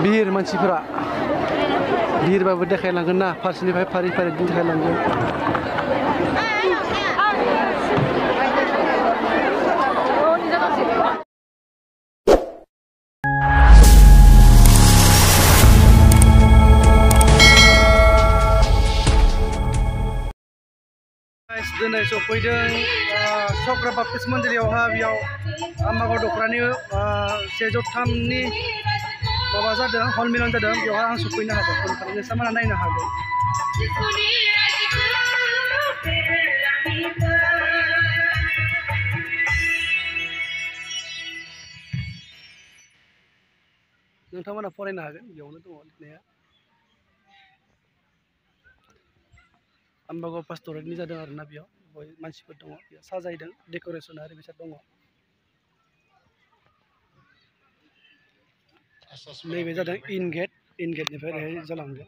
बिर मानसिफोरा बिरबाबो देखायलांगोन ना फारसेनिफ्राय फारि फारि देखायलांगोन दिनै सफैदों चक्र बाप्टिस्ट मन्दिरावहा बेयाव आम्बागाव दखरानि 103नि माबा जादों हलमिलन जादों बेवहाय आं सफैनो हादों ओंखायनो सामाना नायनो हादों नोंथांमोना फरायनो हागोन बेयावनो दङ लिरनाया आम्बागाव पास्टरेटनि जादों आरोना बेयाव बय मानसिफोर दङ बेयाव साजायदों डेक'रेसन आरो बेसाद दङ नैबे जादों इन गेटनिफ्राय ओरैहाय जालांदों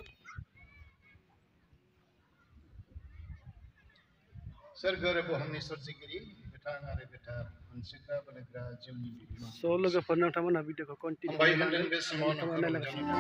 सोरगो आरो बुहुमनि सोरजिगिरि गोथां आरो गोथार मोनसेग्रा बोलोग्रा जिउनि बिगोमा स' लोगोफोर नोंथांमोना भिडिअखौ कन्टिनिउ खालामनांगोन बे समाव नायलांगासिनो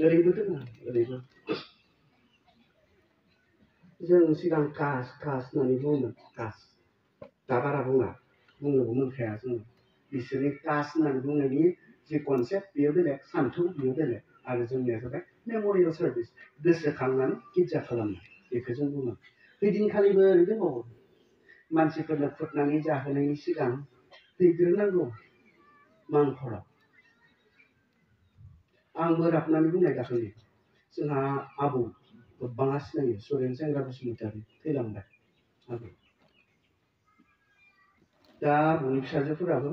ओरैबो दङ ओरैबो जों सिगां कास होननानै बुङोमोन कास दा बारा बुंनोबो मोनखाया जोङो बिसोरनि कास होननानै बुंनायनि जि कनसेप्ट बेयो बेलेग सान्थौ बेयो बेलेग आरो जोंनिया जाबाय मेम'रियेल सार्भिस गोसोखांनानै गिर्जा खालामनाय बेखौ जों बुङो बैदिनखालिबो ओरै दंबावो मानसिफोरनो खुरनानै जाहोनायनि सिगां हैग्रोनांगौ मांखराव आं बोराबनानै बुंनाय दाखालि जोंहा आबौ गोबाङा सिनायो सुरेन सेंग्रा बसुमतारी थैलांबाय आबौ दा आबौनि फिसाजोफोराबो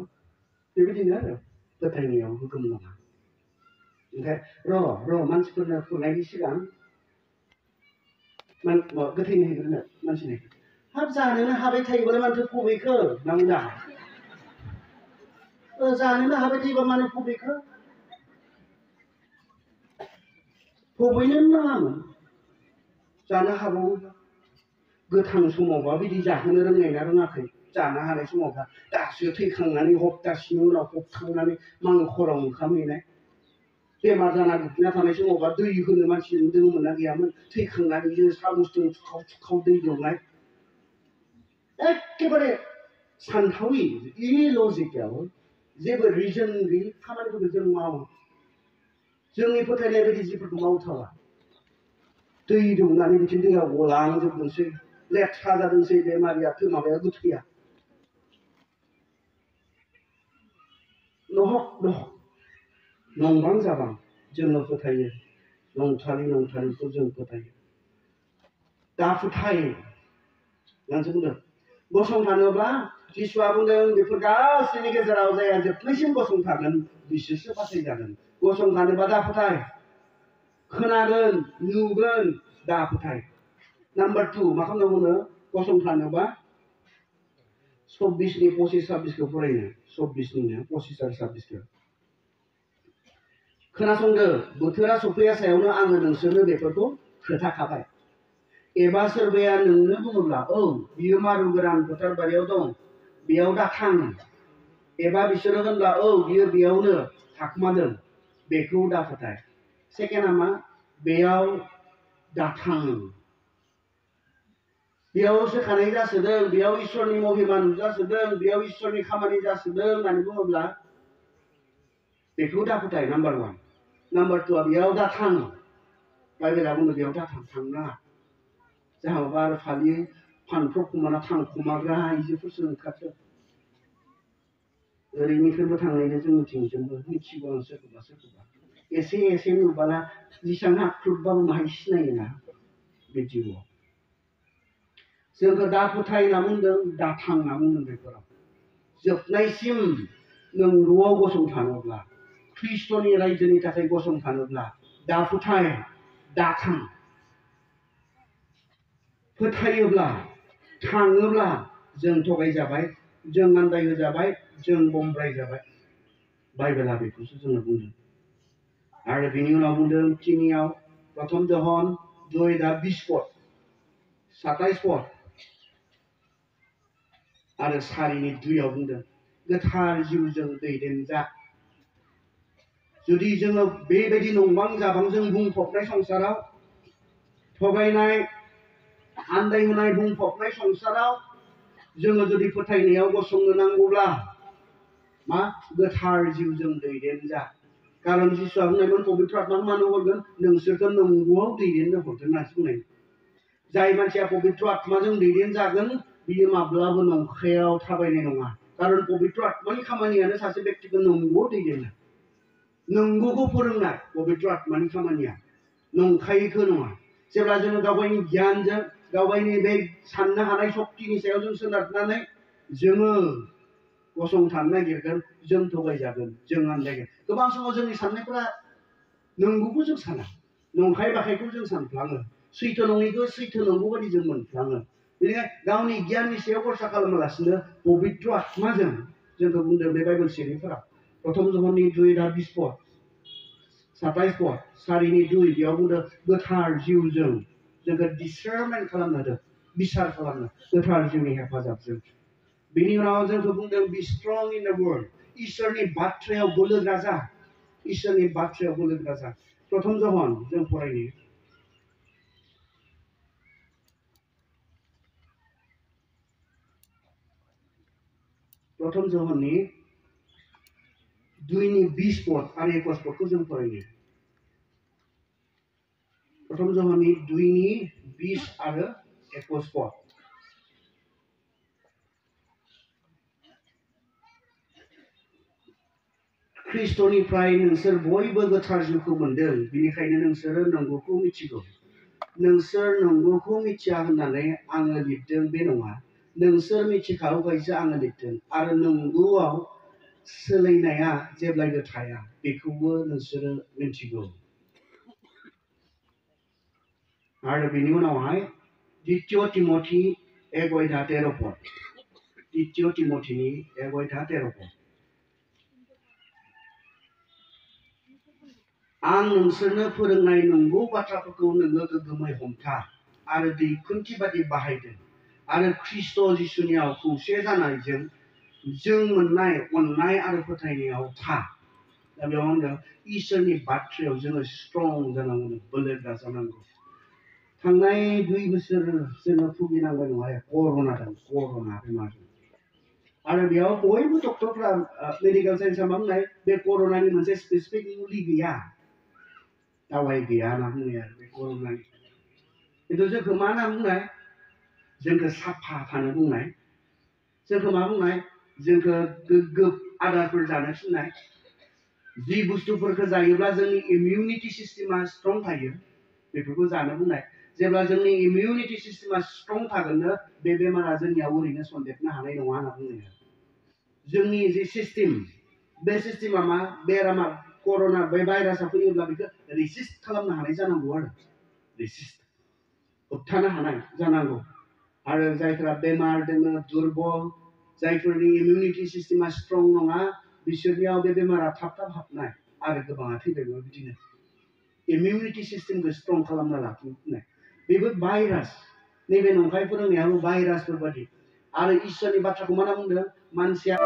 बेबायदिनो आरो फोथायनायाव गोगोम नङा ओमफ्राय र' मानसिफोरनो खुरनायनि सिगां गोथैनो हैग्रोनो मानसिनो हाब जानोनो हाबाय थायोबालाय मानोथो फबैखो नांदा जानोनो हाबाय थायोबा मानो फबैखो फबैनो नाङामोन जानो हाबावोबा गोथां समावबा बिदि जाहोनो रोंनाय ना रोङाखै जानो हानाय समावबा दासो थैखांनानै हप्तासेनि उनाव फबखांनानै मांखराव ओंखाम हैनाय बेमार जाना गोग्लैना थानाय समावबा दै होनो मानसि दङमोन ना गैयामोन थैखांनानै जों सामसजों थुखाव दै दौनाय एखेबारे सानथावि इलजिकेल जेबो रिजन गैयि खामानिफोरखौ जों मावो जोंनि फोथायनाय बायदि जिफोरखौ मावथावा दै दौनानै बिथिं दैया गलांजोबनोसै लेथ्रा जादोंसै बेमारिया माबाया गोथैया नंबां जाबां जोङो फोथायो नंथारिखौ जों फोथायो दा फोथाय मानसि बुंदों गसंथानोब्ला जिसुआ बुंदों बेफोर गासैनि गेजेराव जाया जोबनायसिम गसंथागोन बिसोरसो बासायजागोन गसंथानोबा दा फोथाय खोनागोन नुगोन दा फोथाय नाम्बार 2 मा खालामनांगौनो गसंथानोबा 24 नि 25 26 फरायनो 24 निनो 25 आरो 26 खोनासंदो बोथोरा सफैया सायावनो आङो नोंसोरनो बेफोरखौ खोथाखाबाय एबा सोरबाया नोंनो बुङोब्ला औ बियो मारु गोरान फोथार बारियाव दं बेयाव दा थां एबा बिसोरो होनब्ला औ बियो बेयावनो थाखुमादों बेखौ दा फोथाय सेकेन्डआ मा बेयाव दा थां बेयाव सोखानाय जासोदों बेयाव इसोरनि महिमा नुजासोदों बेयाव इसोरनि खामानि जासोदों होननानै बुङोब्ला बेखौ दा फोथाय नाम्बार 1 नाम्बार 2 बेयाव दा थां बाइबेला बुङो बेयाव दा थांनाङा जाहाबा आरो फालि फानफ्राव खुमाना थांखुमाग्रा आइजोफोरसो ओंखारदो ओरैनिफ्रायबो थांनायनो जों मिथिंजोंबो मिथिगौ आं सोरखौबा एसे नुबाला जेसां हाख्रुबबाबो माहाय सिनायोना बे जिउआव जोंखौ दा फोथाय होनना बुंदों दा थां होनना बुंदों बेफोराव जोबनायसिम नंगौआव गसंथानोब्ला ख्रिस्ट'नि रायजोनि थाखाय गसंथानोब्ला दा फोथाय दा थां फोथायोब्ला थाङोब्ला जों थगायजाबाय जों आन्दायहोजाबाय जों बम्ब्राय जाबाय बाइबेला बेखौसो जोङो बुंदों आरो बिनि उनाव बुंदों थिनियाव प्रथम जहन 2:20 पद 27 पद आरो 4:2 बुंदों गोथार जिउजों दैदेनजा जुदि जोङो बेबायदि नंबां जाबांजों बुंफबनाय संसाराव थगायनाय आन्दायहोनाय बुंफबनाय संसाराव जोङो जुदि फोथायनायाव गसंनो नांगौब्ला मा गोथार जिउजों दैदेनजा कारन जिसुआ बुंनायमोन पबित्र आत्माखौ मानो हरगोन नोंसोरखौ नंगौआव दैदेननो हरगोन होननासो बुंनाय जाय मानसिया पबित्र आत्माजों दैदेनजागोन बियो माब्लाबो नंखायाव थाबायनाय नङा कारन पबित्र आत्मानि खामानियानो सासे व्यक्तिखौ नंगौआव दैदेननाय नंगौखौ फोरोंनाय पबित्र आत्मानि खामानिया नंखायैखौ नङा जेब्ला जोङो गावगायनि गियानजों गावगायनि बे साननो हानाय शक्तिनि सायाव जों सोनारनानै जोङो गसंथानो नागिरगोन जों थगायजागोन जों आन्दायगोन गोबां समाव जोंनि साननायफोरा नंगौखौ जों साना नंखाय बाखायखौ जों सानफ्लाङो सैथो नङिखौ सैथो नंगौ बायदि जों मोनफ्लाङो बेनिखायनो गावनि गियाननि सायाव भरसा खालामालासिनो पबित्र आत्माजों जोंखौ बुंदों बे बाइबेल सिरिफोराव प्रथम जहननि 2:20 पद 27 पद 4:2 बेयाव बुंदों गोथार जिउजों जोंखौ डिसारमेन्ट खालामनो होदों बिसार खालामनो गोथार जिउनि हेफाजाबजों बिनि उनाव जोंखौ बुंदों बि स्ट्रं इन द वर्ल्ड इसोरनि बाथ्रायाव बोलोग्रा जा इसोरनि बाथ्रायाव बोलोग्रा जा प्रथम जहन जों फरायनि प्रथम जहननि 2नि 20 पद आरो 21 पदखौ जों फरायनि प्रथम जहननि 2नि 20 आरो 21 पद ख्रिस्टनिफ्राय नोंसोर बयबो गोथार जिउखौ मोनदों बेनिखायनो नोंसोरो नंगौखौ मिथिगौ नोंसोर नंगौखौ मिथिया होननानै आङो लिरदों बे नङा नोंसोर मिथिखागौखायसो आङो लिरदों आरो नंगौआव सोलायनाया जेब्लायबो थाया बेखौबो नोंसोरो मिथिगौ आरो बेनि उनावहाय द्वितीय तिमथि 1:13 पद द्वितीय तिमथिनि 1:13 पद आं नोंसोरनो फोरोंनाय नंगौ बाथ्राफोरखौ नोङो गोग्गोमै हमथा आरो दैखुन्थि बादि बाहायदों आरो ख्रिस्ट जिसुनियाव खौसे जानायजों जों मोननाय अननाय आरो फोथायनायाव था दा बेयाव होनदों इसोरनि बाथ्रायाव जोङो स्ट्रं जानांगौ बोलोगोरा जानांगौ थांनाय 2 बोसोर जोङो भुगिनांबाय नङा कर'ना बेमारजों आरो बेयाव बयबो डक्टरफ्रा मेडिकेल साइन्सआ मा बुंनाय बे कर'नानि मोनसे स्पेसिफिक मुलि गैया दावाइ गैया होनना बुंनाय आरो बे कर'नानि खिन्थु जोंखौ मा होनना बुंनाय जोंखौ साफा थानो बुंनाय जोंखौ मा बुंनाय जोंखौ गोग्गो आदारफोर जानो थिननाय जि बुस्थुफोरखौ जायोब्ला जोंनि इमिउनिटि सिस्टेमा स्ट्रं थायो बेफोरखौ जानो बुंनाय जेब्ला जोंनि इमिउनिटि सिस्टेमा स्ट्रं थागोननो बे बेमारा जोंनियाव ओरैनो सन्देरनो हानाय नङा होनना बुंनाय जोंनि जे सिस्टेम बे सिस्टेमा मा बेरामा कर'ना बे भाइरासआ फैयोब्ला बेखौ रेसिस्ट खालामनो हानाय जानांगौ आरो रेसिस्ट होबथानो हानाय जानांगौ आरो जायफोरा बेमार दङ दुर्बल जायफोरनि इमिउनिटि सिस्टेमा स्ट्रं नङा बिसोरनियाव बे बेमारा थाब हाबनाय आरो गोबाङा थैबायबो बिदिनो इमिउनिटि सिस्टेमखौ स्ट्रं खालामना लाखिनाय बेबो भाइरास नैबे नंखाय फोरोंनायाबो भाइरासफोर बादि आरो इसोरनि बाथ्राखौ मा होनना बुंदों मानसिया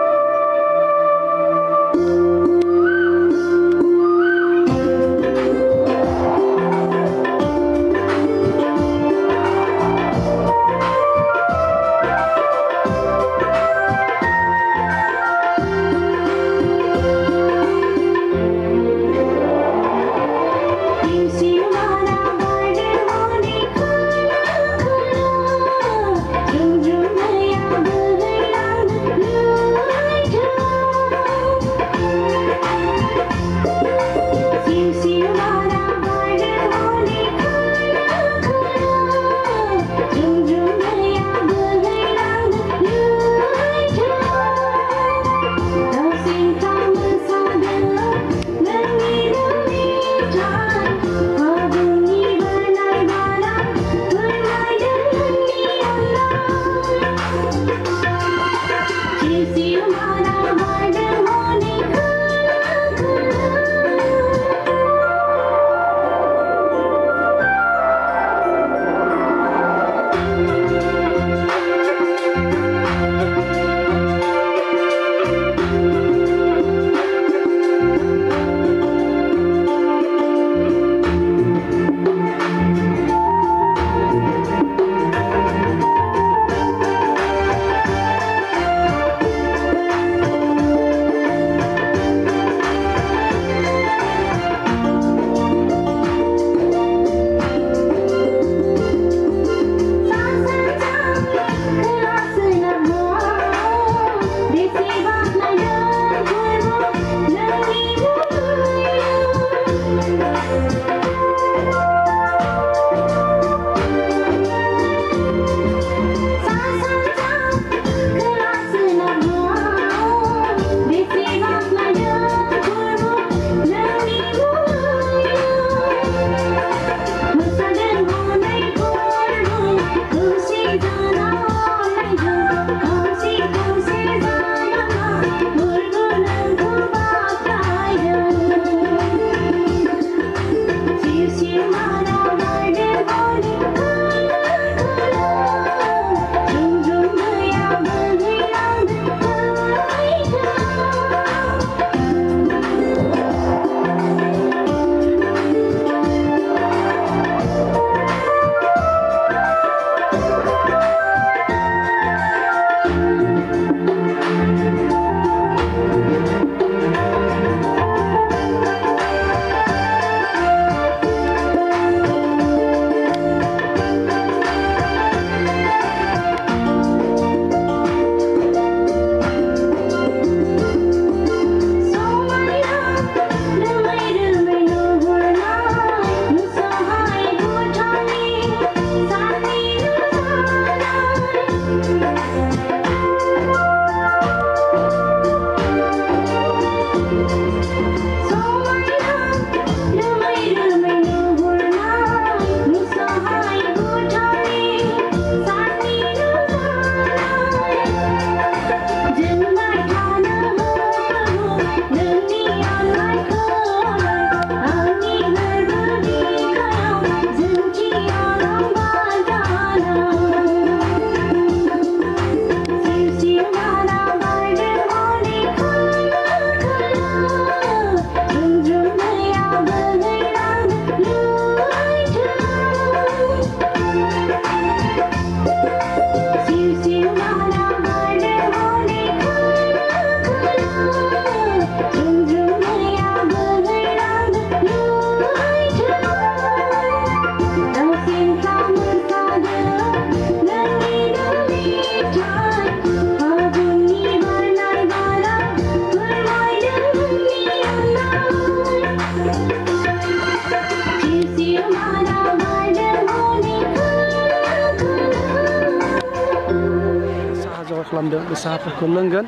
खालामदों बे साहाफोरखौ लोंगोन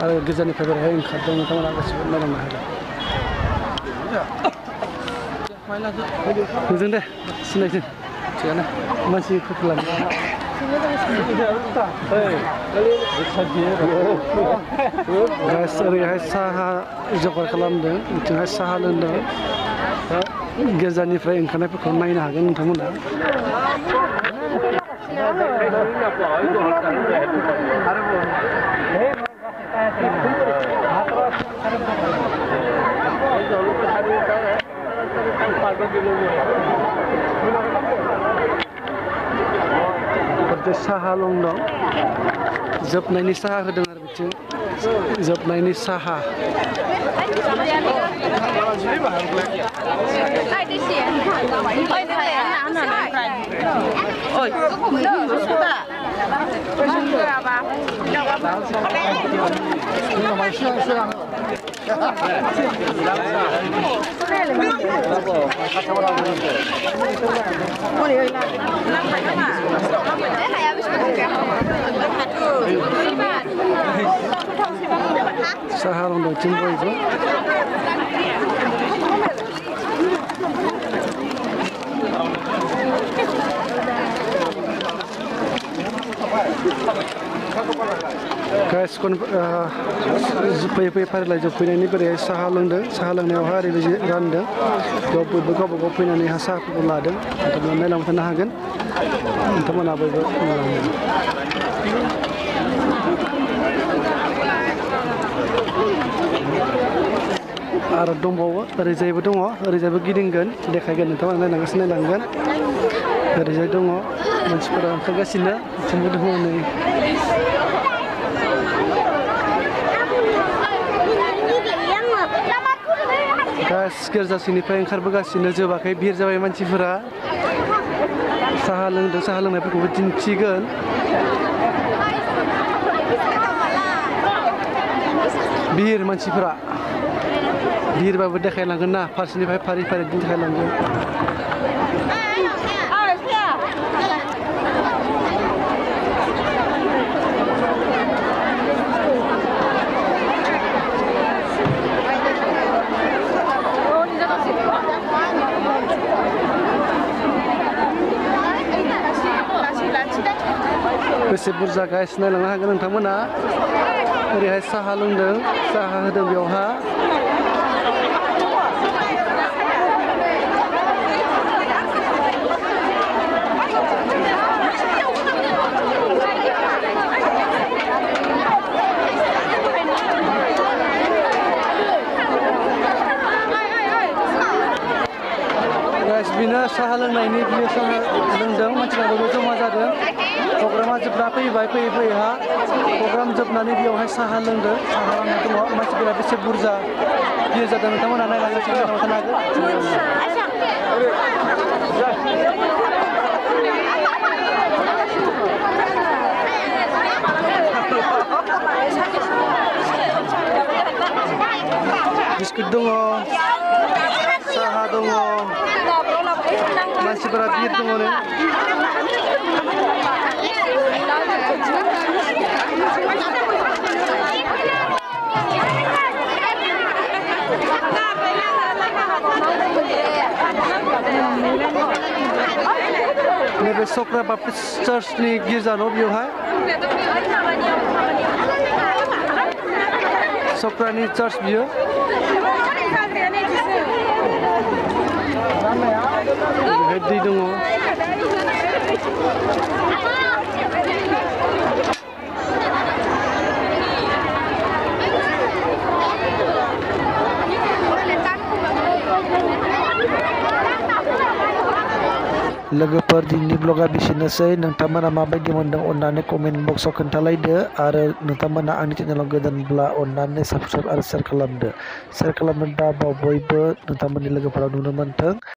आरो गिर्जानिफ्राय बेरायहाय ओंखारदों नोंथांमोना गासिबो नायलांनो हागोन मोजां दे सिनायदों थिगानो मानसिफोरखौ लाङो गाइस ओरैहाय साहा जगार खालामदों बिथिंहाय साहा लोंदों गिर्जानिफ्राय ओंखारनायफोरखौ नायनो हागोन नोंथांमोना साहा लोंदों जोबनायनि साहा होदों आरो बिथिं जोबनायनि साहा साहा लोंदों बिथिं बयबो गाइस फैयै फैयै फारिलाइ जोबफैनायनि बेरायहाय साहा लोंदों साहा लोंनायावहाय ओरैबायदि रानदों बेयाव बयबो गावबा गाव फैनानैहाय साहाफोरखौ लादों नोंथांमोना नायलांबाय थानो हागोन नोंथांमोना बयबो आरो दंबावो ओरैजायबो दङ ओरैजायबो गिदिंगोन देखायगोन नोंथांमोना नायलांगासिनो नायलांगोन ओरैजाय दङ मानसिफोरा ओंखारगासिनो बिथिंबो दङ नै गास गिर्जासिनिफ्राय ओंखारबोगासिनो जोबाखै भिर जाबाय मानसिफोरा साहा लोंदों साहा लोंनायफोरखौबो दिन्थिगोन भिर मानसिफोरा भिरबाबो देखायलांगोन ना फारसेनिफ्राय फारि फारि देखायलांगोन बेसे बुरजा गाइस नायलांनो हागोन नोंथांमोना ओरैहाय साहा लोंदों साहा होदों बेयावहा बिनो साहा लोंनायनि बियो साहा लोंदों मानसिफ्रा बयबो जमा जादों प्रग्रामा जोबना फैबाय फैयै फैयैहा प्रग्राम जोबनानै बेयावहाय साहा लोंदों साहा लोंनाय दङ मानसिफोरा बेसे बुरजा भिर जादों नोंथांमोना नायलांगासिनो थानो हागोन बिस्कुट दङ साहा दङ मानसिफोरा भिर दङ नै नैबे जखारा बाप्टिस्ट चार्चनि गिर्जा न' बेवहाय जखारानि चार्च बियो दै दङ लोगोफोर दिनैनि ब्लगा बिसिनोसै नोंथांमोना माबायदि मोनदों अननानै कमेन्ट बक्सआव खोन्थालायदो आरो नोंथांमोना आंनि चेनेलाव गोदानब्ला अननानै साबस्क्राइब आरो शेयार खालामदो शेयार खालामनो दा बयबो नोंथांमोननि लोगोफोराव नुनो मोनथों।